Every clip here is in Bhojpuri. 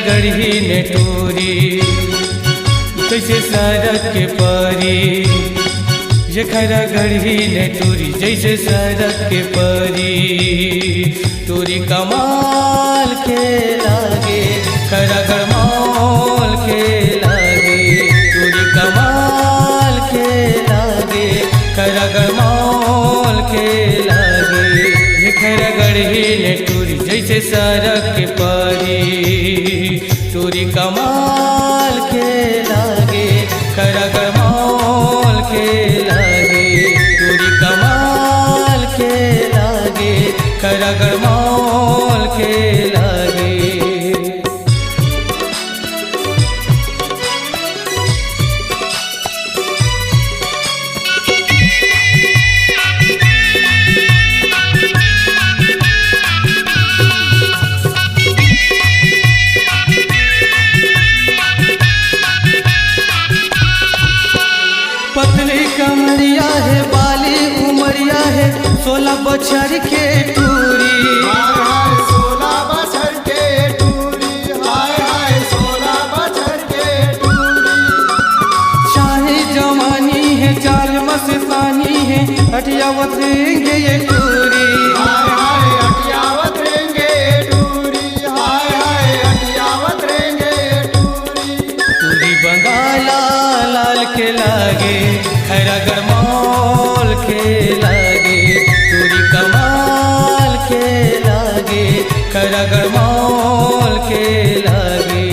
गढ़ी ने टूरी जैसे सड़क के परी, जखरा गढ़ी ने टूरी जैसे सड़क के परी। टूरी कमाल के लागे खरा गरमाल के लागे, टूरी कमाल के लागे खरा गरमाल के लागे। जखरा गढ़ी ने टूरी जैसे सड़क के परी, टूरी कमाल के लागे खरा गरमाल के लागे, टूरी कमाल के लागे खरा गरमाल के लागे। पतली कमरिया है बाली उमरिया है 16 बछर के टूरी, 16 बछर के टूरी, हाय हाय 16 बछर के टूरी। चाहे जवानी है चाल मस्तानी है अटियावत रहेंगे ये टूरी, हाय हाय अटियावत रहेंगे टूरी, हाय हाय अटियावत रहेंगे टूरी। टूरी बंगाला लाल के लागे खरा गरमाल के लागे, टूरी कमाल के लागे खरा गरमाल के लागे।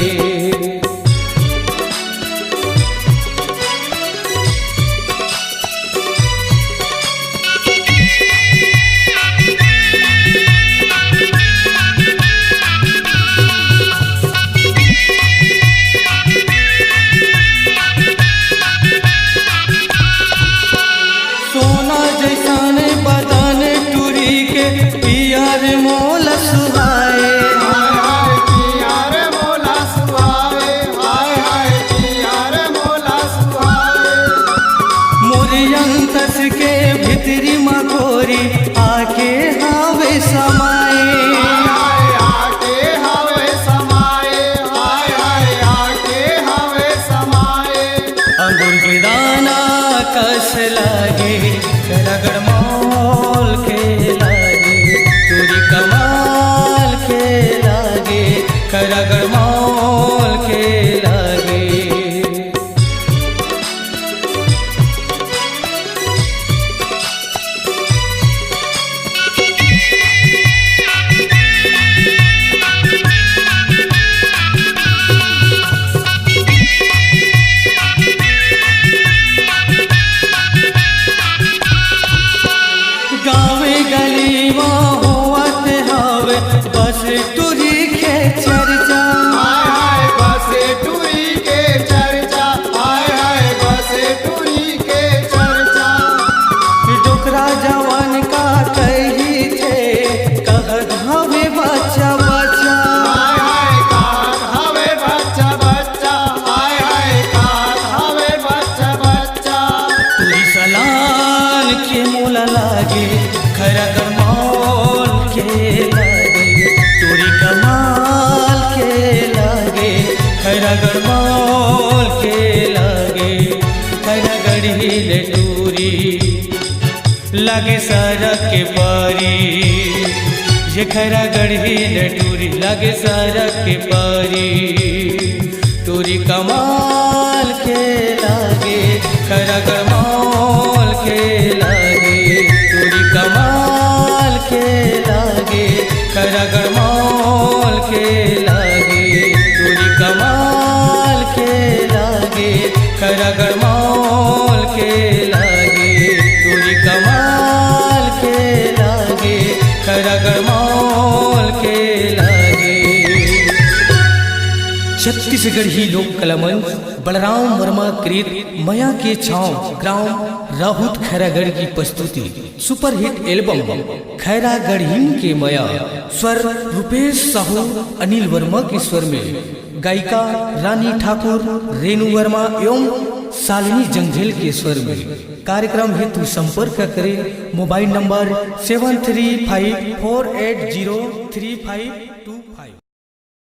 सोना जैसान बदन टूरी के पियर मोल सुहाए, हाय हाय पियार मोला सुहाए, हाय हाय पियार मोला सुहाए। मोरियंतस के भितरी मखोरी आके हावे समाए, हाय आके हवे समाए, हाय हाय आके हवे समाए। अंगूर के दाना कस लागे खरा गरमाल के लागे, टूरी कमाल के लागे खरा गरमाल के लागे। गावे गलीवा होवत हवे बस टूरी के चर्चा, हाय हाय बसे टूरी के चर्चा, हाय हाय बसे टूरी के चर्चा। डोकरा जवान का कही थे कहत हवे बच्चा बच्चा, हाय हाय कात हवे बच्चा बच्चा, हाय हाय कात हवे बच्चा बच्चा। टूरी सलान के मोला लागे खरा गरमाल के लागे, टूरी कमाल के लागे खरा गरमाल के लागे। खरा गढ़ी ले टूरी लागे सड़क के परी, ये खरा गढ़ी ले टूरी लागे सड़क के परी। टूरी कमाल के लागे खरा गरमाल के लागे, टूरी कमाल के लागे खरा गरमाल के लागे, टूरी कमाल के लागे खरा गरमाल के लागे, टूरी कमाल के लागे खरा गरमाल के लागे। छत्तीसगढ़ी लोक कला मंच बलराम वर्मा कृत मया के छांव ग्राम राहुत खैरागढ़ की प्रस्तुति सुपरहिट एल्बम खैरागढ़ीन के मया, स्वर रुपेश साहू अनिल वर्मा के स्वर में, गायिका रानी ठाकुर, रेणु वर्मा एवं शालिनी जंगझेल के स्वर में। कार्यक्रम हेतु संपर्क करें मोबाइल नंबर 73548035